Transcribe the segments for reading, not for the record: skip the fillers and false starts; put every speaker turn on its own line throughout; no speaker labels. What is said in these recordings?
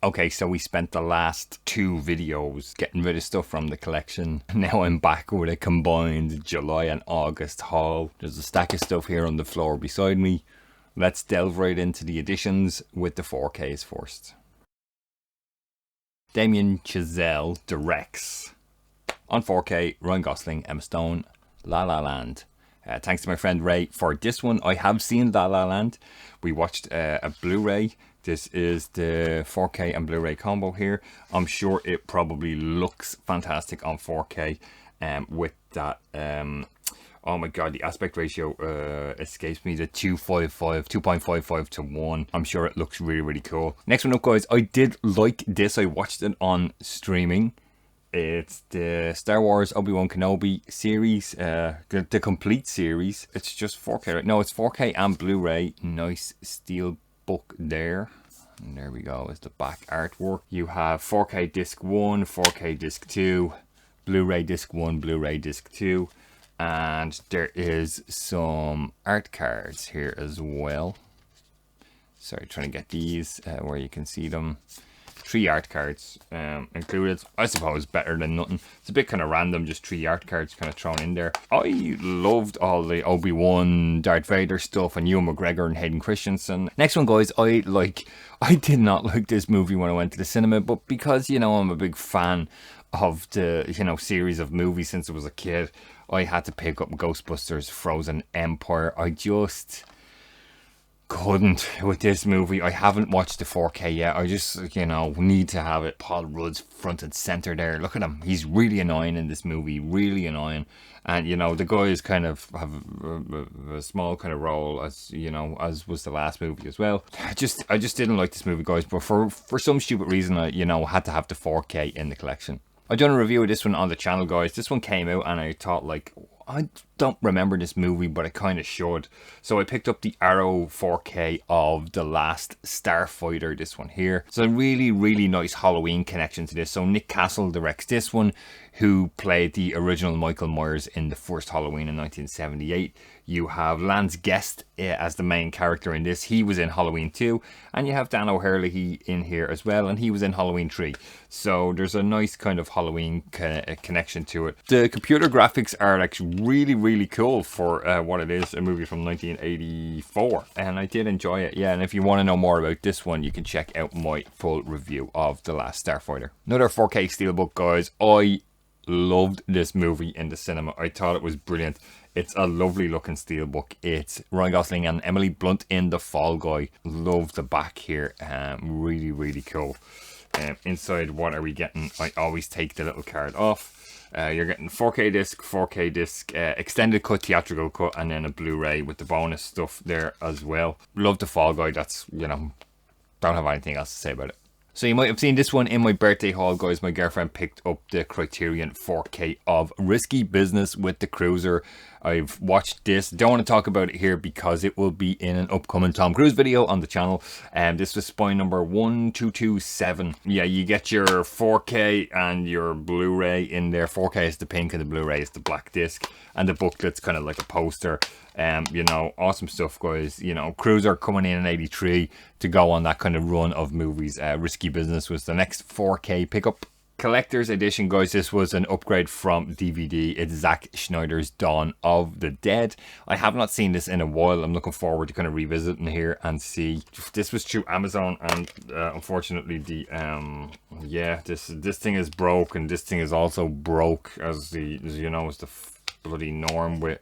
Okay, so we spent the last two videos getting rid of stuff from the collection. Now I'm back with a combined July and August haul. There's a stack of stuff here on the floor beside me. Let's delve right into the editions with the 4Ks first. Damien Chazelle directs. On 4K, Ryan Gosling, Emma Stone, La La Land. Thanks to my friend Ray for this one. I have seen La La Land. We watched a Blu-ray. This is the 4K and Blu-ray combo here. I'm sure it probably looks fantastic on 4K with that. Oh my god, the aspect ratio escapes me. The 2.55 to 1. I'm sure it looks really, really cool. Next one up, guys. I did like this. I watched it on streaming. It's the Star Wars Obi-Wan Kenobi series, the complete series. It's just 4K, right? No, it's 4K and Blu-ray. Nice steel book there. And there we go, is the back artwork. You have 4K disc 1, 4K disc 2, Blu-ray disc 1, Blu-ray disc 2. And there is some art cards here as well. Sorry, trying to get these where you can see them. 3 art cards included. I suppose better than nothing. It's a bit kind of random, just 3 art cards kind of thrown in there. I loved all the Obi-Wan, Darth Vader stuff, and Ewan McGregor and Hayden Christensen. Next one, guys, I did not like this movie when I went to the cinema, but because, you know, I'm a big fan of the, you know, series of movies since I was a kid, I had to pick up Ghostbusters Frozen Empire. I just couldn't with this movie. I haven't watched the 4K yet. I just, you know, need to have it. Paul Rudd's front and center there. Look at him. He's really annoying in this movie. Really annoying. And, you know, the guys kind of have a small kind of role as, you know, as was the last movie as well. I just didn't like this movie, guys. But for some stupid reason, I, you know, had to have the 4K in the collection. I've done a review of this one on the channel, guys. This one came out and I thought, like, I don't remember this movie, but I kind of should. So I picked up the Arrow 4K of The Last Starfighter, this one here. It's a really, really nice Halloween connection to this. So Nick Castle directs this one, who played the original Michael Myers in the first Halloween in 1978. You have Lance Guest as the main character in this. He was in Halloween 2. And you have Dan O'Herlihy in here as well. And he was in Halloween 3. So there's a nice kind of Halloween connection to it. The computer graphics are actually really, really cool for what it is. A movie from 1984. And I did enjoy it. Yeah, and if you want to know more about this one, you can check out my full review of The Last Starfighter. Another 4K steelbook, guys. I loved this movie in the cinema. I thought it was brilliant. It's a lovely looking steelbook. It's Ryan Gosling and Emily Blunt in The Fall Guy. Love the back here. Really, really cool. Inside, what are we getting? I always take the little card off. You're getting 4K disc, extended cut, theatrical cut, and then a Blu-ray with the bonus stuff there as well. Love The Fall Guy. That's, you know, don't have anything else to say about it. So you might have seen this one in my birthday haul, guys. My girlfriend picked up the Criterion 4K of Risky Business with the Cruiser. I've watched this. Don't want to talk about it here because it will be in an upcoming Tom Cruise video on the channel. This was spine number 1227. Yeah, you get your 4K and your Blu-ray in there. 4K is the pink and the Blu-ray is the black disc. And the booklet's kind of like a poster. You know, awesome stuff, guys. You know, Cruiser coming in 83 to go on that kind of run of movies. Risky Business was the next 4K pickup. Collector's edition, guys. This was an upgrade from DVD. It's Zack Snyder's Dawn of the Dead. I have not seen this in a while. I'm looking forward to kind of revisiting here and see. This was through Amazon, and unfortunately the yeah, this thing is broke, and this thing is also broke, as you know, is the bloody norm with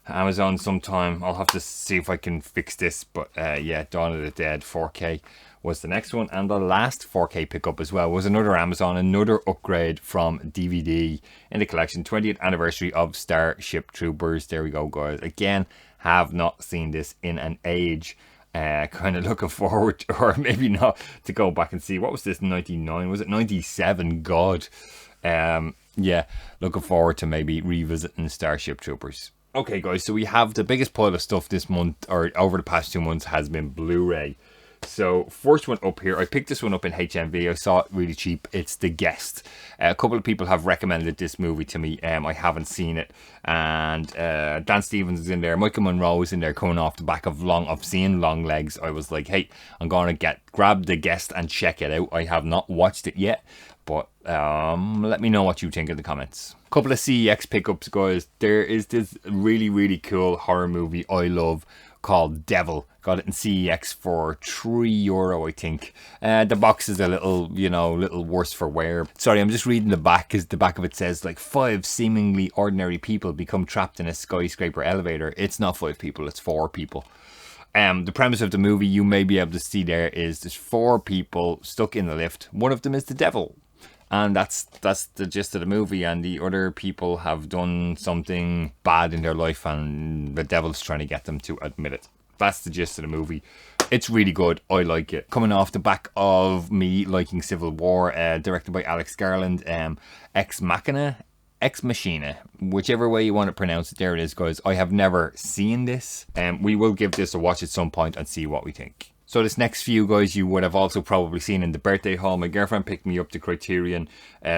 Amazon sometime. I'll have to see if I can fix this, but yeah, Dawn of the Dead 4K was the next one. And the last 4K pickup as well was another Amazon, another upgrade from DVD in the collection. 20th anniversary of Starship Troopers. There we go, guys. Again, have not seen this in an age. Kind of looking forward, or maybe not, to go back and see. What was this, 99? Was it 97? God. Yeah, looking forward to maybe revisiting Starship Troopers. Okay, guys, so we have the biggest pile of stuff this month, or over the past 2 months, has been Blu-ray. So first one up here, I picked this one up in HMV. I saw it really cheap. It's The Guest. A couple of people have recommended this movie to me. I haven't seen it, and Dan Stevens is in there. Michael Monroe is in there, coming off the back of seeing Long Legs. I was like, hey, I'm gonna grab The Guest and check it out. I have not watched it yet, but let me know what you think in the comments. Couple of CEX pickups, guys. There is this really cool horror movie I love called Devil. Got it in CEX for €3, I think. The box is a little, little worse for wear. Sorry, I'm just reading the back, because the back of it says, like, 5 seemingly ordinary people become trapped in a skyscraper elevator. It's not 5 people, it's 4 people. The premise of the movie, you may be able to see there, is there's 4 people stuck in the lift. One of them is the devil. And that's the gist of the movie, and the other people have done something bad in their life, and the devil's trying to get them to admit it. That's the gist of the movie. It's really good. I like it. Coming off the back of me liking Civil War, directed by Alex Garland, Ex Machina, whichever way you want to pronounce it, there it is, guys. I have never seen this, and we will give this a watch at some point and see what we think. So this next few, guys, you would have also probably seen in the birthday haul. My girlfriend picked me up the Criterion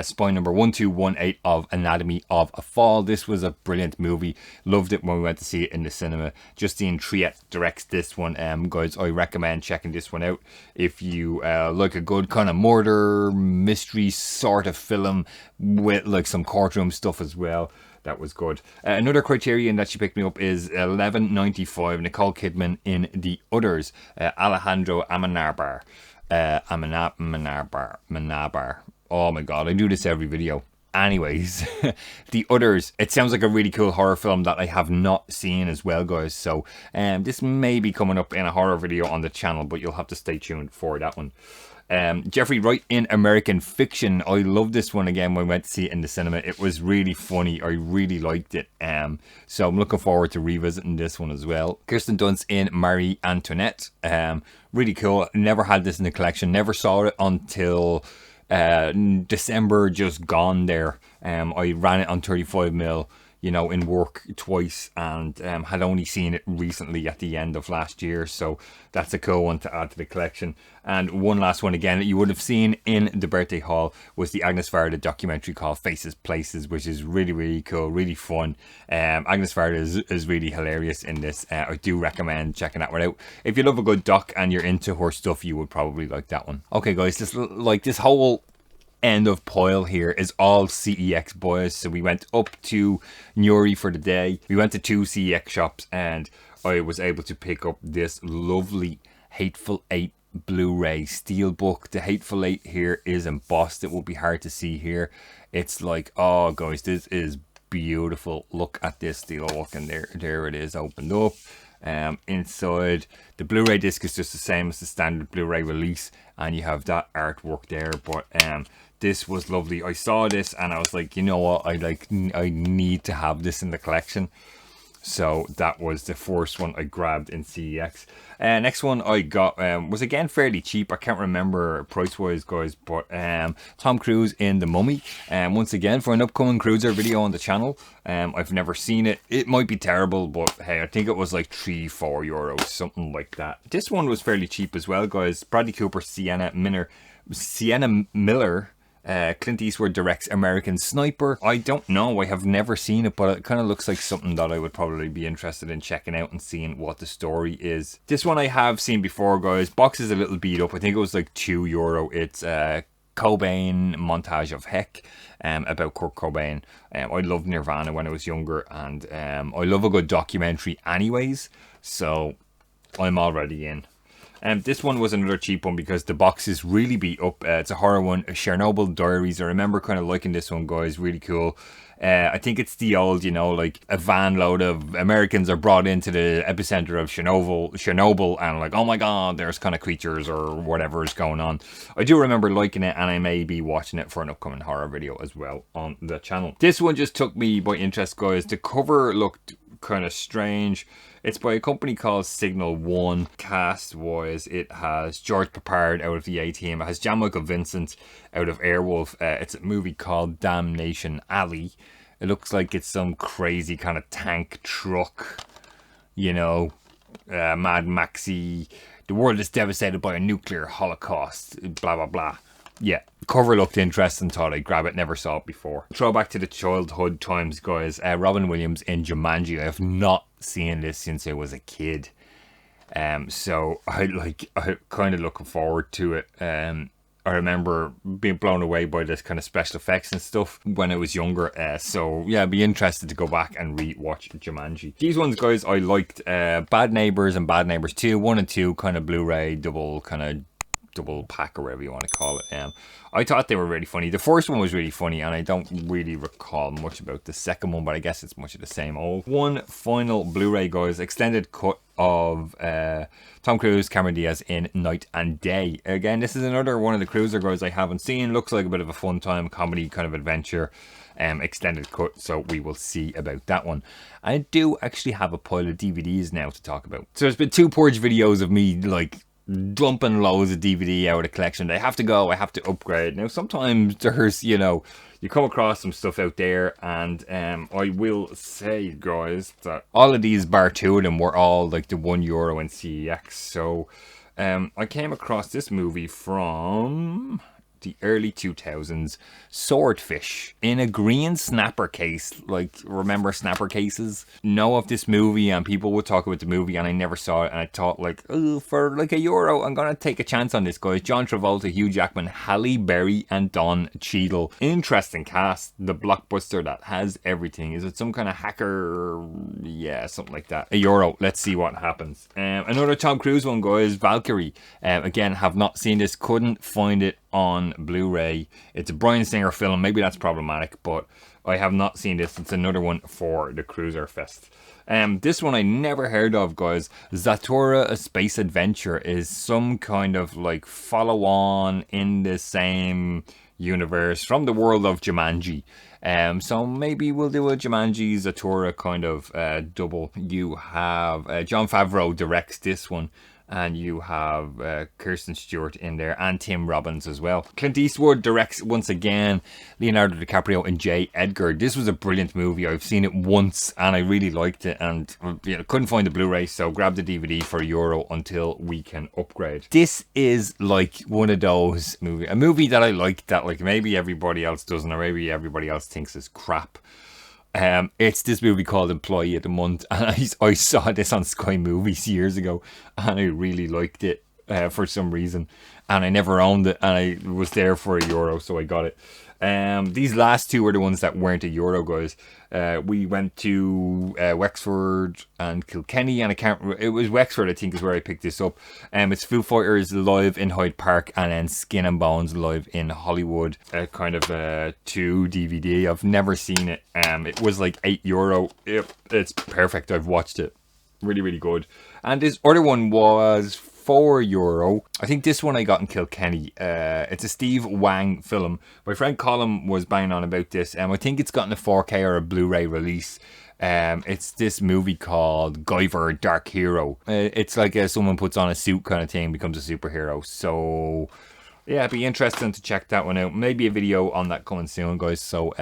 spine number 1218 of Anatomy of a Fall. This was a brilliant movie. Loved it when we went to see it in the cinema. Justine Triet directs this one. Guys, I recommend checking this one out if you like a good kind of murder mystery sort of film with like some courtroom stuff as well. That was good. Another Criterion that she picked me up is 1195, Nicole Kidman in The Others. Alejandro Amenabar. Amenabar. Oh my god, I do this every video. Anyways, The Others. It sounds like a really cool horror film that I have not seen as well, guys. So this may be coming up in a horror video on the channel, but you'll have to stay tuned for that one. Jeffrey Wright in American Fiction. I love this one again when I went to see it in the cinema. It was really funny. I really liked it. So I'm looking forward to revisiting this one as well. Kirsten Dunst in Marie Antoinette. Really cool. Never had this in the collection. Never saw it until December just gone there. I ran it on 35mm. In work twice, and had only seen it recently at the end of last year, so that's a cool one to add to the collection. And one last one again that you would have seen in the birthday haul was the Agnes Varda documentary called Faces Places, which is really cool, really fun. Agnes Varda is really hilarious in this. I do recommend checking that one out. If you love a good doc and you're into her stuff, you would probably like that one. Okay guys, this whole end of pile here is all CEX, boys. So we went up to Newry for the day. We went to 2 CEX shops, and I was able to pick up this lovely Hateful Eight Blu-ray steelbook. The Hateful Eight here is embossed. It will be hard to see here. It's like, oh guys, this is beautiful. Look at this steelbook, and there it is, opened up. Inside, the Blu-ray disc is just the same as the standard Blu-ray release, and you have that artwork there. But this was lovely. I saw this and I was like, you know what, I need to have this in the collection. So that was the first one I grabbed in CEX. Next one I got was again fairly cheap. I can't remember price wise, guys, but Tom Cruise in The Mummy. Once again for an upcoming Cruiser video on the channel. I've never seen it. It might be terrible, but hey, I think it was like €3-4, something like that. This one was fairly cheap as well, guys. Bradley Cooper, Sienna Miller. Clint Eastwood directs American Sniper. I don't know, I have never seen it, but it kind of looks like something that I would probably be interested in checking out and seeing what the story is. This one I have seen before, guys. Box is a little beat up. I think it was like €2. It's Cobain Montage of Heck, about Kurt Cobain. I loved Nirvana when I was younger, and I love a good documentary anyways, so I'm already in. This one was another cheap one because the box is really beat up. It's a horror one, Chernobyl Diaries. I remember kind of liking this one, guys. Really cool. I think it's the old, like a van load of Americans are brought into the epicenter of Chernobyl, and like, oh my god, there's kind of creatures or whatever is going on. I do remember liking it, and I may be watching it for an upcoming horror video as well on the channel. This one just took me by interest, guys. The cover looked kind of strange. It's by a company called Signal One. Cast wise, it has George Papard out of the A-Team. It has Jan Michael Vincent out of Airwolf. It's a movie called Damnation Alley. It looks like it's some crazy kind of tank truck, Mad Maxy. The world is devastated by a nuclear holocaust. Blah, blah, blah. Yeah, cover looked interesting, thought I'd grab it, never saw it before. Throwback to the childhood times, guys. Robin Williams in Jumanji. I have not seen this since I was a kid. So I kind of looking forward to it. I remember being blown away by this kind of special effects and stuff when I was younger. So yeah, I'd be interested to go back and re-watch Jumanji. These ones, guys, I liked. Bad Neighbors and Bad Neighbors 2, 1 and 2, kind of Blu-ray double pack or whatever you want to call it. I thought they were really funny. The first one was really funny, and I don't really recall much about the second one, but I guess it's much of the same old. One final Blu-ray, guys, extended cut of Tom Cruise, Cameron Diaz in Night and Day. Again, this is another one of the Cruiser guys I haven't seen. Looks like a bit of a fun time, comedy kind of adventure, extended cut, so we will see about that one. I do actually have a pile of DVDs now to talk about. So there's been 2 purge videos of me, like, dumping loads of DVD out of the collection. I have to go, I have to upgrade. Now sometimes there's, you know, you come across some stuff out there, and I will say, guys, that all of these, bar 2 of them, were all like the €1 in CEX. So I came across this movie from the early 2000s, Swordfish, in a green snapper case. Like, remember snapper cases? Know of this movie, and people would talk about the movie, and I never saw it, and I thought, like, oh, for like €1, I'm gonna take a chance on this, guys. John Travolta, Hugh Jackman, Halle Berry, and Don Cheadle. Interesting cast. The blockbuster that has everything. Is it some kind of hacker? Yeah, something like that. €1. Let's see what happens. Another Tom Cruise one, guys, Valkyrie. Again, have not seen this, couldn't find it on Blu-ray. It's a Bryan Singer film, maybe that's problematic, but I have not seen this. It's another one for the Cruiser Fest. This one I never heard of, guys. Zathura: A Space Adventure is some kind of like follow-on in the same universe from the world of Jumanji. So maybe we'll do a Jumanji Zathura kind of double. You have Jon Favreau directs this one, and you have Kirsten Stewart in there, and Tim Robbins as well. Clint Eastwood directs once again, Leonardo DiCaprio and J. Edgar. This was a brilliant movie. I've seen it once and I really liked it, and you know, couldn't find the Blu-ray, so grabbed the DVD for €1 until we can upgrade. This is like one of those movies, a movie that I like that like maybe everybody else doesn't, or maybe everybody else thinks is crap. It's this movie called Employee of the Month, and I saw this on Sky Movies years ago, and I really liked it for some reason, and I never owned it, and I was there for €1, so I got it. These last 2 were the ones that weren't €1, guys. We went to Wexford and Kilkenny, and it was Wexford, I think, is where I picked this up. It's Foo Fighters live in Hyde Park, and then Skin and Bones live in Hollywood. Kind of 2 DVD. I've never seen it. It was like €8. It's perfect. I've watched it. Really, really good. And this other one was €4. I think this one I got in Kilkenny. It's a Steve Wang film. My friend Colin was banging on about this. I think it's gotten a 4K or a Blu-ray release. It's this movie called Guyver Dark Hero. It's like someone puts on a suit kind of thing, becomes a superhero. So yeah, it'd be interesting to check that one out. Maybe a video on that coming soon, guys. So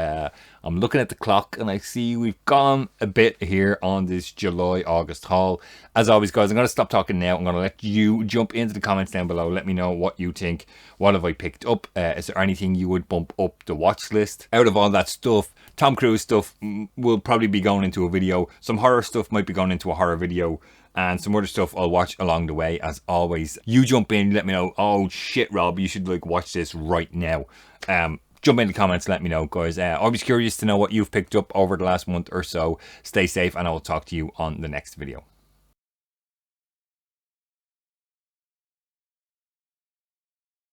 I'm looking at the clock, and I see we've gone a bit here on this July-August haul. As always, guys, I'm going to stop talking now. I'm going to let you jump into the comments down below. Let me know what you think. What have I picked up? Is there anything you would bump up the watch list? Out of all that stuff, Tom Cruise stuff will probably be going into a video. Some horror stuff might be going into a horror video. And some other stuff I'll watch along the way. As always, you jump in, let me know. Oh shit, Rob, you should like watch this right now. Jump in the comments, let me know, guys. Always curious to know what you've picked up over the last month or so. Stay safe, and I will talk to you on the next video.